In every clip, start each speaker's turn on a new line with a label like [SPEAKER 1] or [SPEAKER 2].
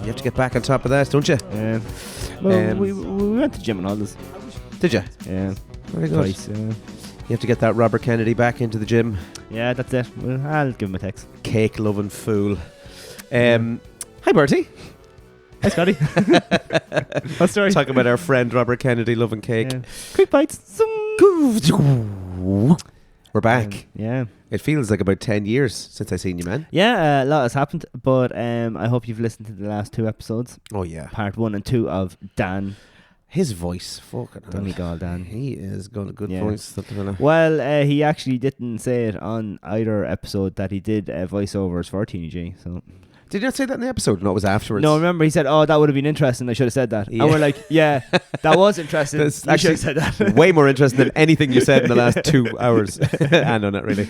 [SPEAKER 1] You have to get back on top of that, don't you?
[SPEAKER 2] Yeah. Well, we went to gym and all this.
[SPEAKER 1] Did you?
[SPEAKER 2] Yeah.
[SPEAKER 1] Very good.
[SPEAKER 2] Twice, yeah.
[SPEAKER 1] You have to get that Robert Kennedy back into the gym.
[SPEAKER 2] Yeah, that's it. Well, I'll give him a text.
[SPEAKER 1] Cake loving fool. Hi, Bertie.
[SPEAKER 2] Hi, Scotty. What story?
[SPEAKER 1] Talking about our friend Robert Kennedy loving cake.
[SPEAKER 2] Yeah. Quick bites.
[SPEAKER 1] We're back.
[SPEAKER 2] Yeah.
[SPEAKER 1] It feels like about 10 years since I seen you, man.
[SPEAKER 2] Yeah, a lot has happened, but I hope you've listened to the last 2 episodes.
[SPEAKER 1] Oh, yeah.
[SPEAKER 2] Part 1 and 2 of Dan.
[SPEAKER 1] His voice, fucking
[SPEAKER 2] Donegal Dan.
[SPEAKER 1] He is got a good
[SPEAKER 2] Yeah.
[SPEAKER 1] voice. That fella.
[SPEAKER 2] Well, he actually didn't say it on either episode that he did voiceovers for TNG. So
[SPEAKER 1] Did you not say that in the episode? No, it was afterwards.
[SPEAKER 2] no, remember he said, "Oh, that would have been interesting. I should have said that."
[SPEAKER 1] Yeah.
[SPEAKER 2] And we're like, "Yeah, that was interesting.
[SPEAKER 1] That's
[SPEAKER 2] You should have said that."
[SPEAKER 1] way more interesting than anything you said in the last 2 hours. No, not really.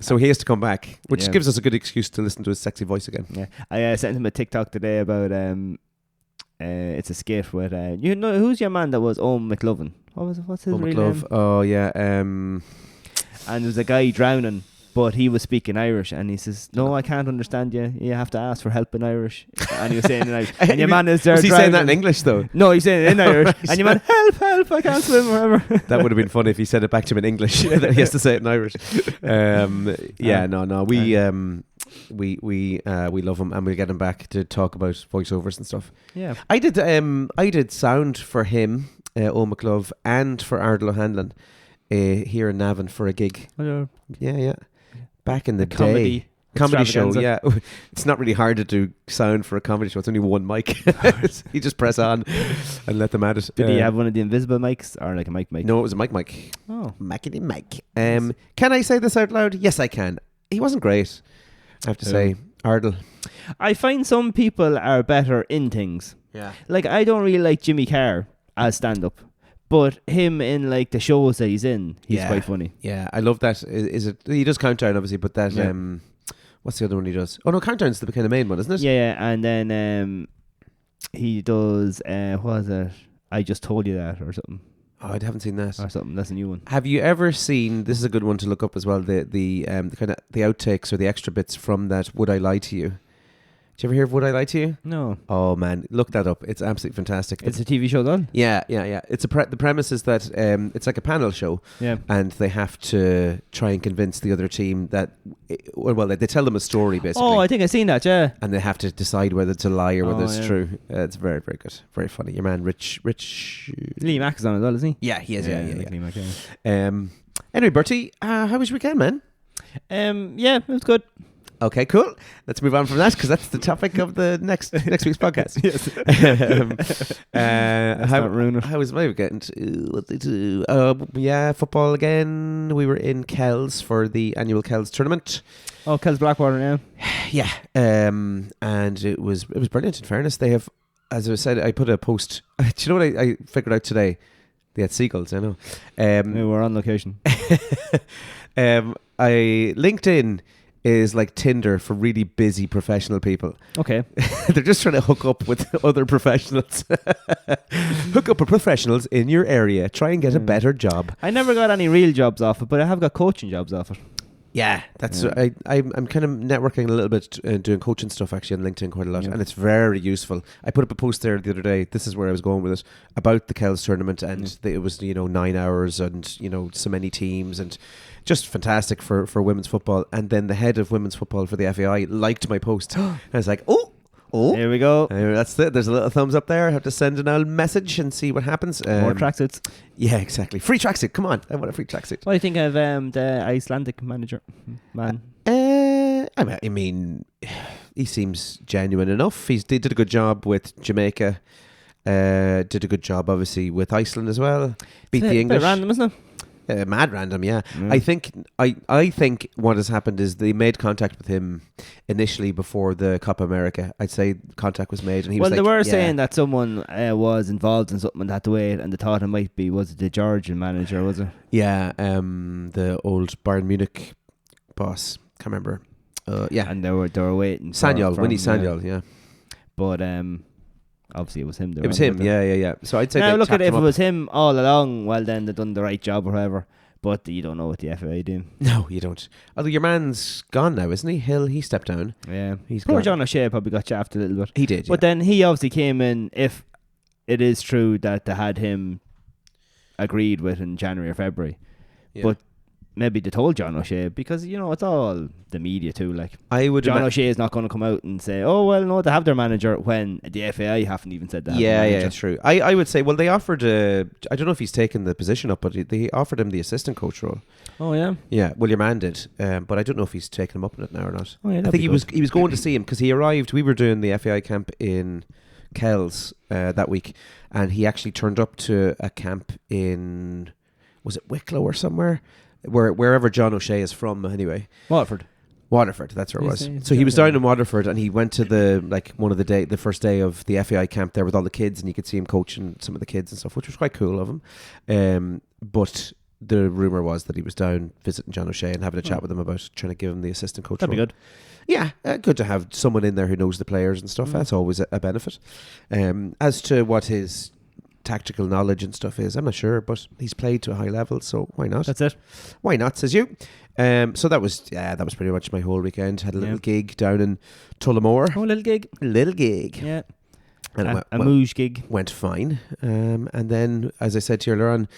[SPEAKER 1] So he has to come back, which
[SPEAKER 2] Yeah.
[SPEAKER 1] gives us a good excuse to listen to his sexy voice again.
[SPEAKER 2] Yeah, I sent him a TikTok today about it's a skit with you know who's your man that was Owen McLovin? What's his real name?
[SPEAKER 1] Oh, yeah.
[SPEAKER 2] And there was a guy drowning, but he was speaking Irish, and he says, "No, I can't understand you. You have to ask for help in Irish." And he was saying in Irish, and your man is there.
[SPEAKER 1] Was he
[SPEAKER 2] drowning.
[SPEAKER 1] saying that in English, though?
[SPEAKER 2] No, he's saying it in Irish. And your man, help, I can't swim, or whatever.
[SPEAKER 1] That would have been funny if he said it back to him in English. That he has to say it in Irish. We love him, and we'll get him back to talk about voiceovers and stuff.
[SPEAKER 2] Yeah,
[SPEAKER 1] I did sound for him, Owen McLove, and for Ardal O'Hanlon here in Navan for a gig. Yeah. Back in the day. Comedy show, yeah. It's not really hard to do sound for a comedy show. It's only one mic. You just press on and let them at it.
[SPEAKER 2] Did he have one of the invisible mics or like a mic?
[SPEAKER 1] No, it was a mic.
[SPEAKER 2] Oh.
[SPEAKER 1] Mickety mic. Can I say this out loud? Yes, I can. He wasn't great, I have to say. Ardal.
[SPEAKER 2] I find some people are better in things.
[SPEAKER 1] Yeah.
[SPEAKER 2] Like, I don't really like Jimmy Carr as stand-up. But him in like the shows that he's in, he's quite funny.
[SPEAKER 1] Yeah, I love that. Is it? He does Countdown, obviously, but that... what's the other one he does? Oh no, Countdown's the kind of main one, isn't it?
[SPEAKER 2] Yeah, and then he does what was it? I Just Told You That or something.
[SPEAKER 1] Oh, I haven't seen that.
[SPEAKER 2] Or something. That's a new one.
[SPEAKER 1] Have you ever seen? This is a good one to look up as well. The kind of the outtakes or the extra bits from that Would I Lie to You? Did you ever hear of Would I Lie to You?
[SPEAKER 2] No.
[SPEAKER 1] Oh man, look that up. It's absolutely fantastic.
[SPEAKER 2] It's a TV show, then.
[SPEAKER 1] Yeah. It's the premise is that it's like a panel show.
[SPEAKER 2] Yeah.
[SPEAKER 1] And they have to try and convince the other team that, they tell them a story basically.
[SPEAKER 2] Oh, I think I've seen that. Yeah.
[SPEAKER 1] And they have to decide whether it's a lie or whether it's true. It's very, very good. Very funny. Your man, Rich.
[SPEAKER 2] Lee Mack is on as well, isn't he?
[SPEAKER 1] Yeah, he is. Yeah.
[SPEAKER 2] Lee Mack, yeah.
[SPEAKER 1] Anyway, Bertie, how was your weekend, man?
[SPEAKER 2] Yeah, it was good.
[SPEAKER 1] Okay, cool. Let's move on from that because that's the topic of the next week's podcast.
[SPEAKER 2] Yes.
[SPEAKER 1] How was my weekend? What did they do? Football again. We were in Kells for the annual Kells tournament.
[SPEAKER 2] Oh, Kells Blackwater, yeah.
[SPEAKER 1] Yeah. And it was brilliant. In fairness, they have, as I said, I put a post. Do you know what I figured out today? They had seagulls. I know.
[SPEAKER 2] We were on location.
[SPEAKER 1] LinkedIn is like Tinder for really busy professional people.
[SPEAKER 2] Okay.
[SPEAKER 1] They're just trying to hook up with other professionals. Hook up with professionals in your area. Try and get a better job.
[SPEAKER 2] I never got any real jobs off it, but I have got coaching jobs off it.
[SPEAKER 1] Yeah, that's I'm kind of networking a little bit, doing coaching stuff actually on LinkedIn quite a lot, and it's very useful. I put up a post there the other day. This is where I was going with it, about the Kells tournament, and it was 9 hours and so many teams and just fantastic for women's football. And then the head of women's football for the FAI liked my post. And I was like, oh.
[SPEAKER 2] Here we go.
[SPEAKER 1] That's it. There's a little thumbs up there. I have to send an old message and see what happens.
[SPEAKER 2] More tracksuits.
[SPEAKER 1] Yeah, exactly. Free tracksuit. Come on. I want a free tracksuit.
[SPEAKER 2] What do you think of the Icelandic manager, man?
[SPEAKER 1] I mean, he seems genuine enough. He did a good job with Jamaica. Did a good job, obviously, with Iceland as well. Beat the English.
[SPEAKER 2] Bit random, isn't it?
[SPEAKER 1] Mad random, yeah. I think what has happened is they made contact with him initially before the Copa America. I'd say contact was made, and he was like,
[SPEAKER 2] they were saying that someone was involved in something and had to wait, and they thought it might be, was it the Georgian manager, was it? Yeah,
[SPEAKER 1] the old Bayern Munich boss. Can't remember. Yeah,
[SPEAKER 2] and they were waiting.
[SPEAKER 1] Winnie Sanyol, yeah.
[SPEAKER 2] But obviously it was him.
[SPEAKER 1] It was him, yeah. So I'd say
[SPEAKER 2] now look at it, if it was him all along, well then they've done the right job or whatever. But you don't know what the FAI do.
[SPEAKER 1] No, you don't. Although your man's gone now, isn't he? Hill, he stepped down.
[SPEAKER 2] Yeah.
[SPEAKER 1] He's
[SPEAKER 2] Poor
[SPEAKER 1] gone.
[SPEAKER 2] John O'Shea probably got chaffed a little bit.
[SPEAKER 1] He did,
[SPEAKER 2] But then he obviously came in, if it is true that they had him agreed with in January or February.
[SPEAKER 1] Yeah.
[SPEAKER 2] But maybe they told John O'Shea, because, it's all the media too. Like,
[SPEAKER 1] I would
[SPEAKER 2] John O'Shea is not going to come out and say, oh, well, no, they have their manager, when the FAI haven't even said that.
[SPEAKER 1] Yeah, it's true. I would say, well, they offered, I don't know if he's taken the position up, but they offered him the assistant coach role.
[SPEAKER 2] Oh, yeah?
[SPEAKER 1] Yeah, well, your man did, but I don't know if he's taken him up on it now or not.
[SPEAKER 2] Oh, yeah,
[SPEAKER 1] I think he was going to see him, because he arrived, we were doing the FAI camp in Kells that week, and he actually turned up to a camp in, was it Wicklow or somewhere? Wherever John O'Shea is from, anyway.
[SPEAKER 2] Waterford,
[SPEAKER 1] that's where it was. So he was down in Waterford, and he went to the first day of the FAI camp there with all the kids, and you could see him coaching some of the kids and stuff, which was quite cool of him. But the rumour was that he was down visiting John O'Shea and having a chat with him about trying to give him the assistant coach
[SPEAKER 2] that'd
[SPEAKER 1] role.
[SPEAKER 2] be good.
[SPEAKER 1] Yeah, good to have someone in there who knows the players and stuff. That's always a benefit. As to what his tactical knowledge and stuff is, I'm not sure, but he's played to a high level, so why not?
[SPEAKER 2] That's it.
[SPEAKER 1] Why not, says you. So that was pretty much my whole weekend. Had a little gig down in Tullamore.
[SPEAKER 2] Oh, a little gig. Yeah.
[SPEAKER 1] And
[SPEAKER 2] a Mooj gig.
[SPEAKER 1] Went fine. And then, as I said to you earlier on,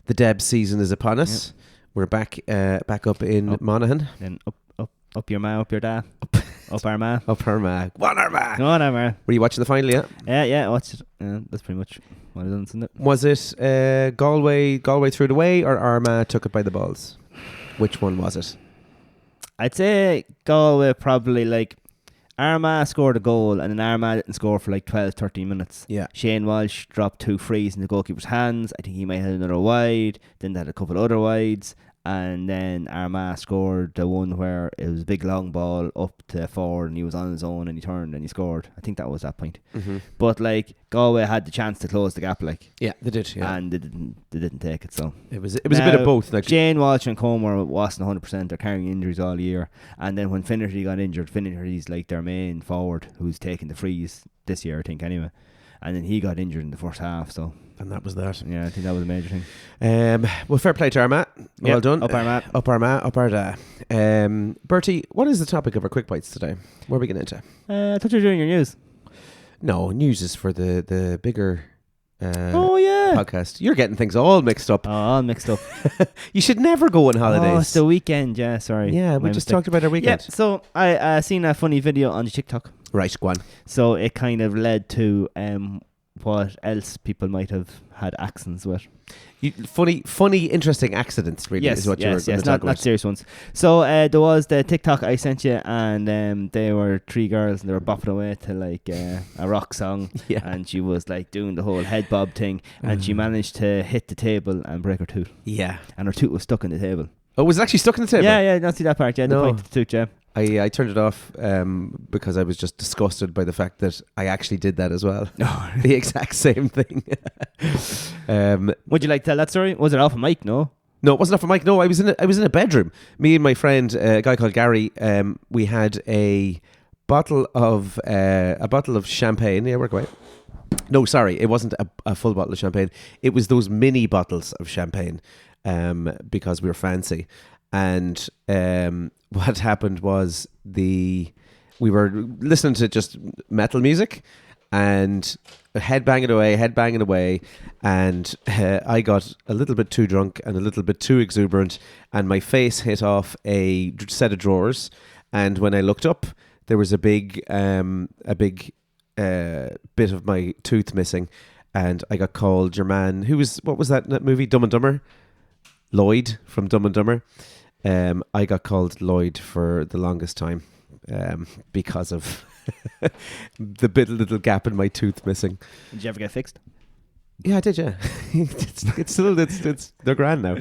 [SPEAKER 1] the Deb season is upon us. Yep. We're back up in Monaghan.
[SPEAKER 2] Then up your ma, up your da. Up our ma.
[SPEAKER 1] Up our ma. One our ma.
[SPEAKER 2] One our ma.
[SPEAKER 1] Were you watching the final yet?
[SPEAKER 2] Yeah, I watched it. That's pretty much what it is, isn't it?
[SPEAKER 1] Was it Galway through the way, or Armagh took it by the balls? Which one was it?
[SPEAKER 2] I'd say Galway probably, like, Armagh scored a goal, and then Armagh didn't score for like 12, 13 minutes.
[SPEAKER 1] Yeah.
[SPEAKER 2] Shane Walsh dropped 2 frees in the goalkeeper's hands. I think he might have had another wide. Then they had a couple other wides. And then Armagh scored the one where it was a big long ball up to forward, and he was on his own, and he turned and he scored. I think that was that point. Mm-hmm. But like, Galway had the chance to close the gap, like.
[SPEAKER 1] Yeah, they did. Yeah.
[SPEAKER 2] And they didn't take it. So
[SPEAKER 1] it was a bit of both. Like,
[SPEAKER 2] Shane Walsh and Comer wasn't 100%. They're carrying injuries all year. And then when Finnerty got injured, Finnerty's like their main forward who's taking the frees this year, I think, anyway. And then he got injured in the first half, so.
[SPEAKER 1] And that was that.
[SPEAKER 2] Yeah, I think that was a major thing.
[SPEAKER 1] Well, fair play to Armagh. Well done.
[SPEAKER 2] Up Armagh.
[SPEAKER 1] Up Armagh, up Arda. Bertie, what is the topic of our quick bites today? Where are we getting into?
[SPEAKER 2] I thought you were doing your news.
[SPEAKER 1] No, news is for the bigger podcast. You're getting things all mixed up.
[SPEAKER 2] Oh, all mixed up.
[SPEAKER 1] You should never go on holidays.
[SPEAKER 2] Oh, it's the weekend, yeah, sorry.
[SPEAKER 1] Yeah, we just talked about our weekend.
[SPEAKER 2] Yeah, so I seen a funny video on the TikTok.
[SPEAKER 1] Right, go on.
[SPEAKER 2] So it kind of led to what else people might have had accents with.
[SPEAKER 1] Funny, interesting accidents, really, is what you were going to talk about.
[SPEAKER 2] Not serious ones. So there was the TikTok I sent you, and they were 3 girls, and they were bopping away to like a rock song, and she was like doing the whole head bob thing, and she managed to hit the table and break her tooth.
[SPEAKER 1] Yeah.
[SPEAKER 2] And her tooth was stuck in the table.
[SPEAKER 1] Oh, was it actually stuck in the table?
[SPEAKER 2] Yeah, not see that part. Yeah,
[SPEAKER 1] no.
[SPEAKER 2] The point of the tooth, yeah.
[SPEAKER 1] I turned it off because I was just disgusted by the fact that I actually did that as well. The exact same thing.
[SPEAKER 2] Would you like to tell that story? Was it off a mic? No,
[SPEAKER 1] it wasn't off a mic. No, I was in a bedroom. Me and my friend, a guy called Gary, we had a bottle of champagne. Yeah, work away. No, sorry, it wasn't a full bottle of champagne. It was those mini bottles of champagne because we were fancy. And what happened was we were listening to just metal music and headbanging away, and I got a little bit too drunk and a little bit too exuberant, and my face hit off a set of drawers, and when I looked up, there was a big bit of my tooth missing, and I got called your man. What was that movie? Dumb and Dumber? Lloyd from Dumb and Dumber. I got called Lloyd for the longest time because of the little gap in my tooth missing.
[SPEAKER 2] Did you ever get fixed?
[SPEAKER 1] Yeah, I did. Yeah, it's they're grand now.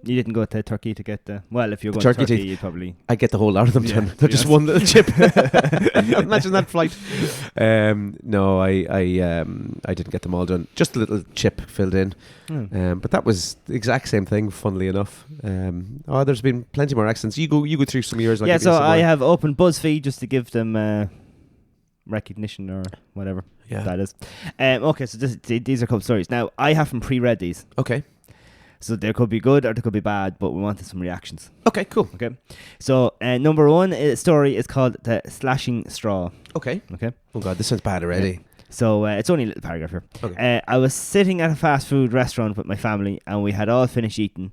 [SPEAKER 2] You didn't go to Turkey to get if you're going to Turkey, you'd probably.
[SPEAKER 1] I get the whole lot of them done. They're just one little chip. Imagine that flight. No, I didn't get them all done. Just a little chip filled in. But that was the exact same thing. Funnily enough. There's been plenty more accidents. You go through some years.
[SPEAKER 2] Yeah, so I have opened BuzzFeed just to give them recognition or whatever. Yeah, that is. Okay, so these are a couple stories. Now I haven't pre-read these.
[SPEAKER 1] Okay.
[SPEAKER 2] So they could be good or they could be bad, but we wanted some reactions.
[SPEAKER 1] Okay, cool.
[SPEAKER 2] Okay. So number one story is called The Slashing Straw.
[SPEAKER 1] Okay.
[SPEAKER 2] Okay.
[SPEAKER 1] Oh God, this sounds bad already.
[SPEAKER 2] Yeah. So it's only a little paragraph here.
[SPEAKER 1] Okay.
[SPEAKER 2] I was sitting at a fast food restaurant with my family and we had all finished eating.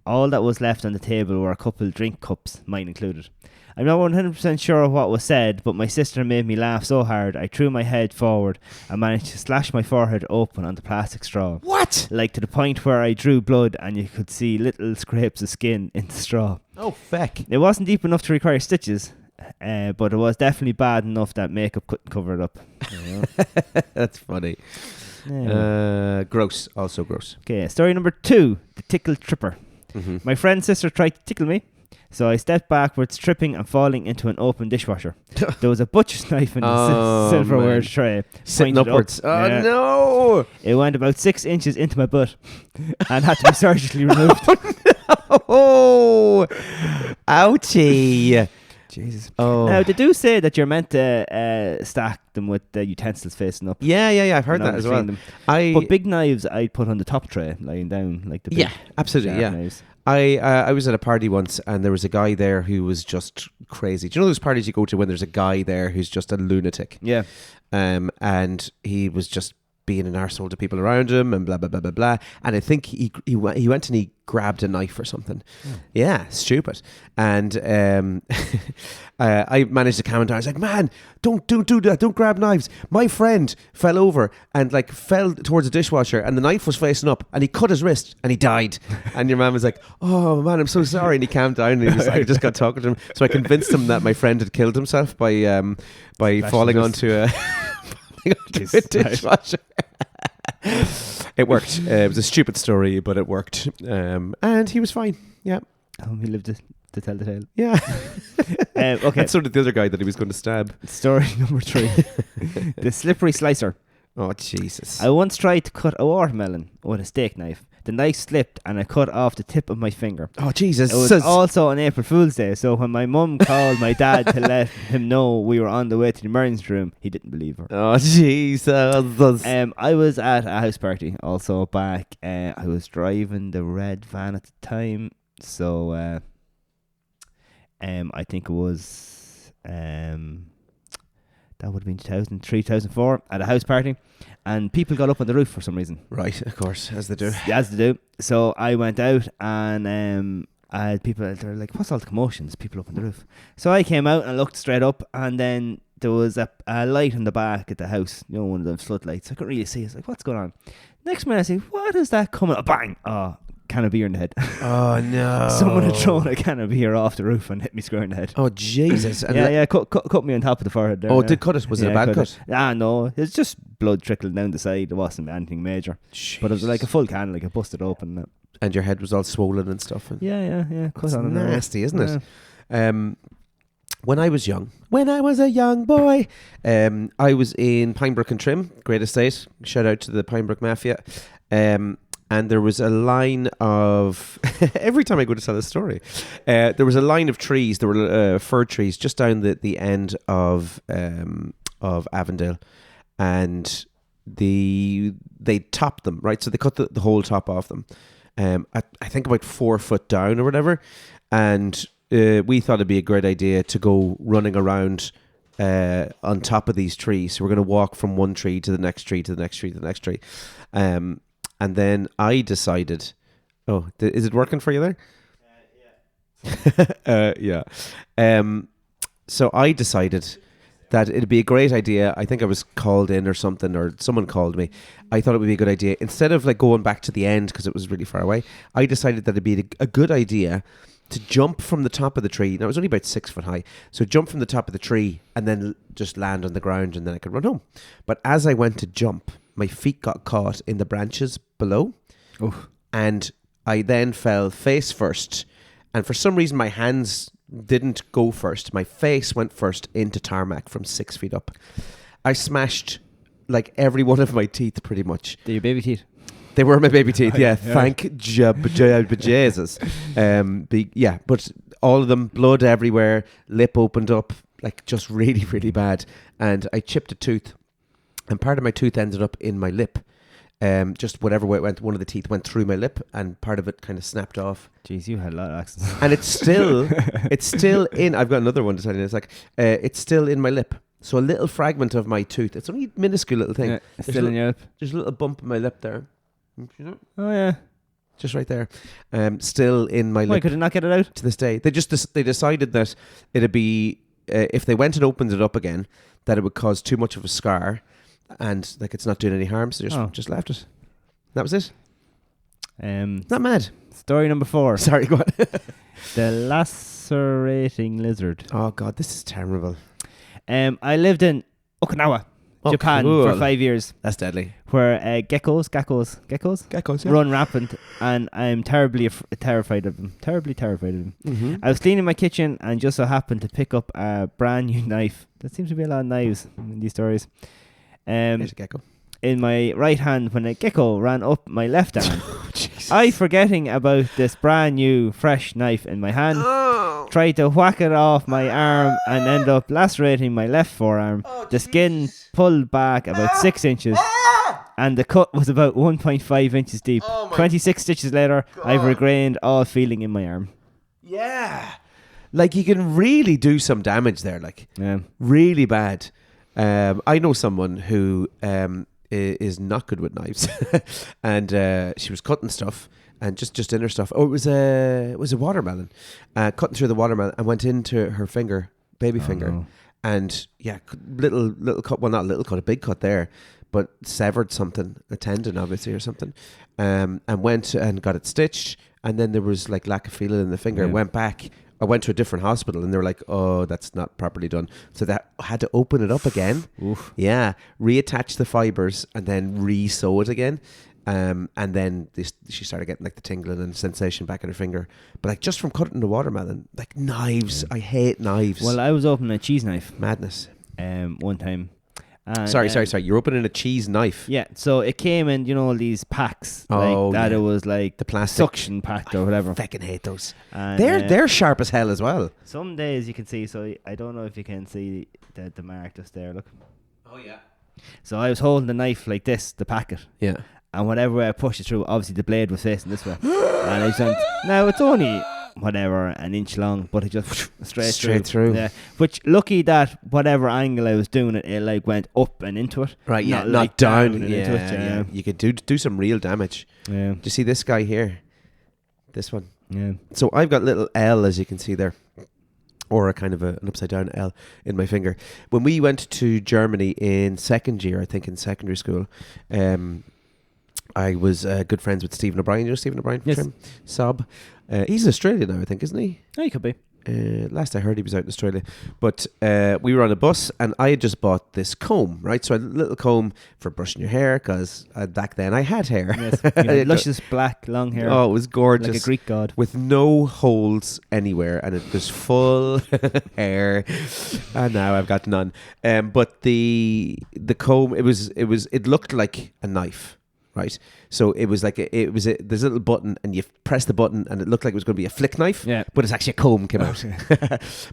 [SPEAKER 2] All that was left on the table were a couple drink cups, mine included. I'm not 100% sure what was said, but my sister made me laugh so hard I threw my head forward and managed to slash my forehead open on the plastic straw.
[SPEAKER 1] What?
[SPEAKER 2] Like to the point where I drew blood and you could see little scrapes of skin in the straw.
[SPEAKER 1] Oh, feck.
[SPEAKER 2] It wasn't deep enough to require stitches, but it was definitely bad enough that makeup couldn't cover it up. You know?
[SPEAKER 1] That's funny.
[SPEAKER 2] Yeah.
[SPEAKER 1] Gross. Also gross.
[SPEAKER 2] Okay, story number 2, The Tickle Tripper.
[SPEAKER 1] Mm-hmm.
[SPEAKER 2] My friend's sister tried to tickle me, so I stepped backwards, tripping and falling into an open dishwasher. There was a butcher's knife in the silverware tray.
[SPEAKER 1] Sitting upwards.
[SPEAKER 2] Up.
[SPEAKER 1] Oh, no!
[SPEAKER 2] It went about 6 inches into my butt and had to be surgically removed.
[SPEAKER 1] Oh, ouchie.
[SPEAKER 2] Jesus.
[SPEAKER 1] Oh.
[SPEAKER 2] Now, they do say that you're meant to stack them with the utensils facing up.
[SPEAKER 1] Yeah, I've heard that as well.
[SPEAKER 2] But big knives I'd put on the top tray, lying down, like the big
[SPEAKER 1] absolutely,
[SPEAKER 2] knives.
[SPEAKER 1] I was at a party once and there was a guy there who was just crazy. Do you know those parties you go to when there's a guy there who's just a lunatic?
[SPEAKER 2] Yeah.
[SPEAKER 1] And he was just being an arsehole to people around him and blah, blah, blah, blah, blah. And I think he went and he grabbed a knife or something. Yeah, stupid. And I managed to calm him down. I was like, man, don't do that. Don't grab knives. My friend fell over and like fell towards the dishwasher and the knife was facing up and he cut his wrist and he died. And your man was like, oh man, I'm so sorry. And he calmed down and I just got talking to him. So I convinced him that my friend had killed himself by falling onto a... dishwasher. It worked. It was a stupid story, but it worked. And he was fine. Yeah.
[SPEAKER 2] He lived to tell the tale.
[SPEAKER 1] Yeah.
[SPEAKER 2] Okay.
[SPEAKER 1] And so did the other guy that he was going to stab.
[SPEAKER 2] Story number 3. The Slippery Slicer.
[SPEAKER 1] Oh, Jesus.
[SPEAKER 2] I once tried to cut a watermelon with a steak knife. The knife slipped and I cut off the tip of my finger.
[SPEAKER 1] Oh, Jesus.
[SPEAKER 2] It was also on April Fool's Day, so when my mum called my dad to let him know we were on the way to the emergency room, he didn't believe her.
[SPEAKER 1] Oh, Jesus.
[SPEAKER 2] I was at a house party also back. I was driving the red van at the time, so I think it was... that would have been 2003, 2004 at a house party, and people got up on the roof for some reason.
[SPEAKER 1] Right, of course, as they do.
[SPEAKER 2] As they do. So I went out and I had people, they're like, what's all the commotions? People up on the roof. So I came out and looked straight up, and then there was a light in the back at the house, you know, one of them floodlights. I couldn't really see. I was like, what's going on? Next minute I say, what is that coming up? Bang! Oh, can of beer in the head.
[SPEAKER 1] Oh no!
[SPEAKER 2] Someone had thrown a can of beer off the roof and hit me square in the head.
[SPEAKER 1] Oh Jesus! And
[SPEAKER 2] cut me on top of the forehead there.
[SPEAKER 1] Oh, did cut it? Was it a bad cut?
[SPEAKER 2] No, it's just blood trickling down the side. It wasn't anything major.
[SPEAKER 1] Jeez.
[SPEAKER 2] But it was like a full can, like it busted open.
[SPEAKER 1] And your head was all swollen and stuff. And
[SPEAKER 2] Yeah.
[SPEAKER 1] That's nasty, isn't it? When I was a young boy, I was in Pinebrook and Trim, great estate. Shout out to the Pinebrook Mafia. And there was a line of... every time I go to tell a story, there was a line of trees. There were fir trees just down the end of Avondale. And they topped them, right? So they cut the whole top off them. I think about 4 foot down or whatever. And we thought it'd be a great idea to go running around on top of these trees. So we're going to walk from one tree to the next tree to the next tree to the next tree. And then I decided, is it working for you there? Yeah. So I decided that it'd be a great idea. I think I was called in or something, or someone called me. I thought it would be a good idea. Instead of like going back to the end because it was really far away, I decided that it'd be a good idea to jump from the top of the tree. Now, it was only about 6 foot high. So jump from the top of the tree and then just land on the ground and then I could run home. But as I went to jump, my feet got caught in the branches below.
[SPEAKER 2] Oof.
[SPEAKER 1] And I then fell face first. And for some reason, my hands didn't go first. My face went first into tarmac from 6 feet up. I smashed like every one of my teeth pretty much.
[SPEAKER 2] They're your baby teeth?
[SPEAKER 1] They were my baby teeth, yeah. Thank Jesus. But all of them, blood everywhere, lip opened up, like just really, really bad. And I chipped a tooth. And part of my tooth ended up in my lip. just whatever way it went, one of the teeth went through my lip, and part of it kind of snapped off.
[SPEAKER 2] Jeez, you had a lot of accidents.
[SPEAKER 1] And it's still in. I've got another one to tell you. It's like it's still in my lip. So a little fragment of my tooth. It's only a minuscule little thing.
[SPEAKER 2] Yeah, it's still in your lip.
[SPEAKER 1] There's a little bump in my lip there.
[SPEAKER 2] Oh yeah,
[SPEAKER 1] just right there. Still in my lip.
[SPEAKER 2] Why could it not get it out?
[SPEAKER 1] To this day, they decided that it'd be if they went and opened it up again, that it would cause too much of a scar, and like it's not doing any harm. So just left it. That was it. Not mad.
[SPEAKER 2] Story number 4.
[SPEAKER 1] Sorry, go on.
[SPEAKER 2] The lacerating lizard.
[SPEAKER 1] Oh God, this is terrible.
[SPEAKER 2] I lived in Okinawa, Japan,
[SPEAKER 1] cool.
[SPEAKER 2] for 5 years.
[SPEAKER 1] That's deadly.
[SPEAKER 2] Where geckos
[SPEAKER 1] Yeah.
[SPEAKER 2] run rampant, and I'm terribly terrified of them. Terribly terrified of them.
[SPEAKER 1] Mm-hmm.
[SPEAKER 2] I was cleaning my kitchen and just so happened to pick up a brand new knife. There seems to be a lot of knives in these stories.
[SPEAKER 1] There's a gecko.
[SPEAKER 2] In my right hand when a gecko ran up my left arm. I, forgetting about this brand new fresh knife in my hand, tried to whack it off my arm and end up lacerating my left forearm. The skin pulled back about 6 inches and the cut was about 1.5 inches deep. 26 stitches later, I've regained all feeling in my arm.
[SPEAKER 1] Yeah. Like you can really do some damage there, like really bad. I know someone who is not good with knives, and she was cutting stuff and just in her stuff. Oh, it was a watermelon, cutting through the watermelon and went into her finger, baby finger,
[SPEAKER 2] no.
[SPEAKER 1] And little cut. Well, not a little cut, a big cut there, but severed something, a tendon obviously or something, and went and got it stitched. And then there was like lack of feeling in the finger. Went back. I went to a different hospital and they were like, oh, that's not properly done. So they had to open it up again.
[SPEAKER 2] Oof.
[SPEAKER 1] Yeah. Reattach the fibers and then re-sew it again. And then she started getting like the tingling and sensation back in her finger. But like just from cutting the watermelon, like knives. I hate knives.
[SPEAKER 2] Well, I was opening a cheese knife.
[SPEAKER 1] Madness.
[SPEAKER 2] One time. And,
[SPEAKER 1] sorry. You're opening a cheese knife.
[SPEAKER 2] Yeah, so it came in, these packs like that. It was like
[SPEAKER 1] the plastic
[SPEAKER 2] suction packed or whatever.
[SPEAKER 1] I fucking hate those.
[SPEAKER 2] And,
[SPEAKER 1] they're sharp as hell as well.
[SPEAKER 2] Some days you can see. So I don't know if you can see the mark just there. Look.
[SPEAKER 1] Oh yeah.
[SPEAKER 2] So I was holding the knife like this, the packet.
[SPEAKER 1] Yeah.
[SPEAKER 2] And whatever way I pushed it through, obviously the blade was facing this way. And I just went, now it's only whatever an inch long, but it just straight through. Yeah, which lucky that whatever angle I was doing it like went up and into it.
[SPEAKER 1] Right,
[SPEAKER 2] not
[SPEAKER 1] not
[SPEAKER 2] like
[SPEAKER 1] down
[SPEAKER 2] and
[SPEAKER 1] yeah,
[SPEAKER 2] into it. Yeah.
[SPEAKER 1] You could do some real damage.
[SPEAKER 2] Yeah.
[SPEAKER 1] Do you see this guy here? This one.
[SPEAKER 2] Yeah.
[SPEAKER 1] So I've got little L, as you can see there, or a kind of an upside down L in my finger. When we went to Germany in second year, I think in secondary school, I was good friends with Stephen O'Brien. You know Stephen O'Brien from Trim? Sob. He's in Australia now, I think, isn't he?
[SPEAKER 2] Oh, he could be.
[SPEAKER 1] Last I heard he was out in Australia. But we were on a bus and I had just bought this comb, right? So a little comb for brushing your hair because back then I had hair.
[SPEAKER 2] Yes, luscious black long hair.
[SPEAKER 1] Oh, it was gorgeous.
[SPEAKER 2] Like a Greek god.
[SPEAKER 1] With no holes anywhere and it was full hair. And now I've got none. But the comb, it looked like a knife. Right, so it was like there's a little button and you press the button and it looked like it was going to be a flick knife, but it's actually a comb came out.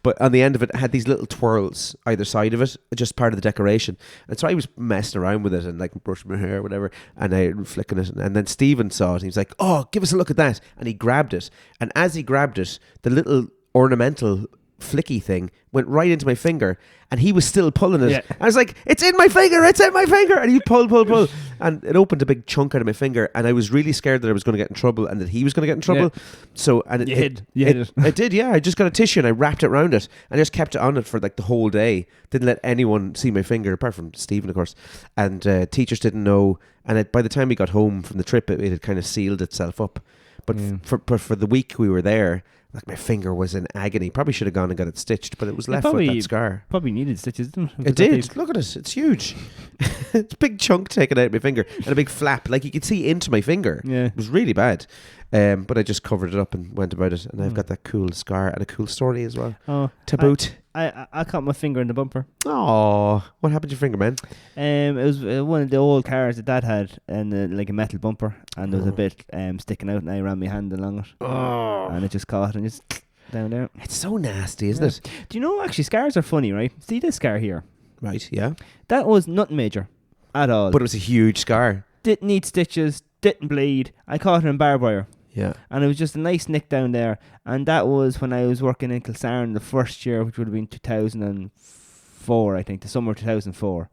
[SPEAKER 1] But on the end of it had these little twirls either side of it, just part of the decoration. And so I was messing around with it and like brushing my hair or whatever, and I flicking it. And then Stephen saw it and he was like, "Oh, give us a look at that!" And he grabbed it. And as he grabbed it, the little ornamental flicky thing went right into my finger and he was still pulling it. I was like, it's in my finger, and he pulled and it opened a big chunk out of my finger and I was really scared that I was going to get in trouble and that he was going to get in trouble. So and
[SPEAKER 2] you hid it.
[SPEAKER 1] I did, yeah. I just got a tissue and I wrapped it around it and I just kept it on it for like the whole day. Didn't let anyone see my finger apart from Stephen, of course. And teachers didn't know, and by the time we got home from the trip it had kind of sealed itself up. But for the week we were there, like my finger was in agony. Probably should have gone and got it stitched, but it was left with that scar.
[SPEAKER 2] Probably needed stitches, didn't it?
[SPEAKER 1] It did. Look at it. It's huge. It's a big chunk taken out of my finger and a big flap. Like you could see into my finger. Yeah. It was really bad. But I just covered it up and went about it. And I've got that cool scar and a cool story as well. Oh, to boot.
[SPEAKER 2] I caught my finger in the bumper.
[SPEAKER 1] Oh, what happened to your finger, man?
[SPEAKER 2] It was one of the old cars that Dad had, and like a metal bumper, and there was a bit sticking out, and I ran my hand along it, and it just caught and just down there.
[SPEAKER 1] It's so nasty, isn't it?
[SPEAKER 2] Do you know actually scars are funny, right? See this scar here,
[SPEAKER 1] right? Yeah,
[SPEAKER 2] that was nothing major at all,
[SPEAKER 1] but it was a huge scar.
[SPEAKER 2] didn't need stitches, didn't bleed. I caught it in barbed wire.
[SPEAKER 1] Yeah.
[SPEAKER 2] And it was just a nice nick down there. And that was when I was working in Kilsarn the first year, which would have been 2004, I think, the summer of 2004.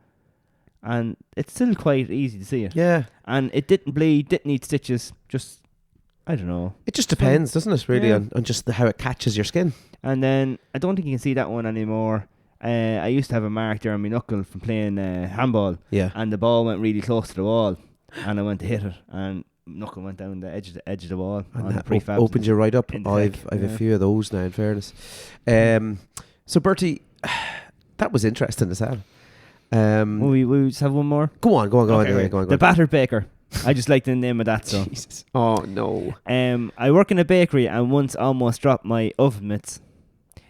[SPEAKER 2] And it's still quite easy to see it.
[SPEAKER 1] Yeah.
[SPEAKER 2] And it didn't bleed, didn't need stitches, just, I don't know.
[SPEAKER 1] It just depends, doesn't it, really, on just how it catches your skin.
[SPEAKER 2] And then, I don't think you can see that one anymore. I used to have a mark there on my knuckle from playing handball.
[SPEAKER 1] Yeah.
[SPEAKER 2] And the ball went really close to the wall. And I went to hit it. And knuckle went down the edge of the wall.
[SPEAKER 1] And
[SPEAKER 2] on
[SPEAKER 1] that
[SPEAKER 2] the prefabs
[SPEAKER 1] opened you right up. I've
[SPEAKER 2] a
[SPEAKER 1] a few of those now, in fairness. So, Bertie, that was interesting as hell.
[SPEAKER 2] Will we just have one more?
[SPEAKER 1] Go on.
[SPEAKER 2] Okay,
[SPEAKER 1] Go on.
[SPEAKER 2] The Battered Baker. I just like the name of that. So.
[SPEAKER 1] Jesus. Oh, no.
[SPEAKER 2] I work in a bakery and once almost dropped my oven mitts.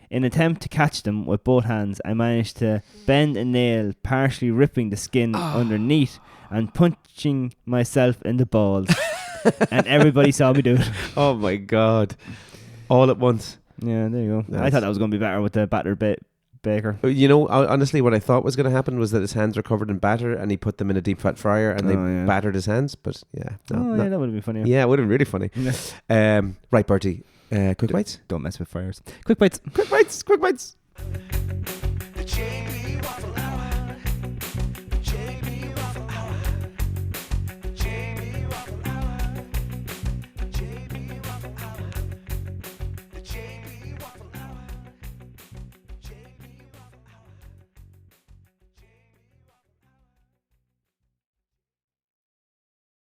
[SPEAKER 2] In an attempt to catch them with both hands, I managed to bend a nail, partially ripping the skin underneath and punching myself in the balls. And everybody saw me do it.
[SPEAKER 1] Oh, my God. All at once.
[SPEAKER 2] Yeah, there you go. I thought that was going to be better with the Battered Baker.
[SPEAKER 1] You know, honestly, what I thought was going to happen was that his hands were covered in batter and he put them in a deep fat fryer and they battered his hands. But yeah.
[SPEAKER 2] Yeah, that would have been funny.
[SPEAKER 1] Yeah, it would have been really funny. Right, Bertie. Quick bites?
[SPEAKER 2] Don't mess with fryers. Quick bites.
[SPEAKER 1] Quick bites.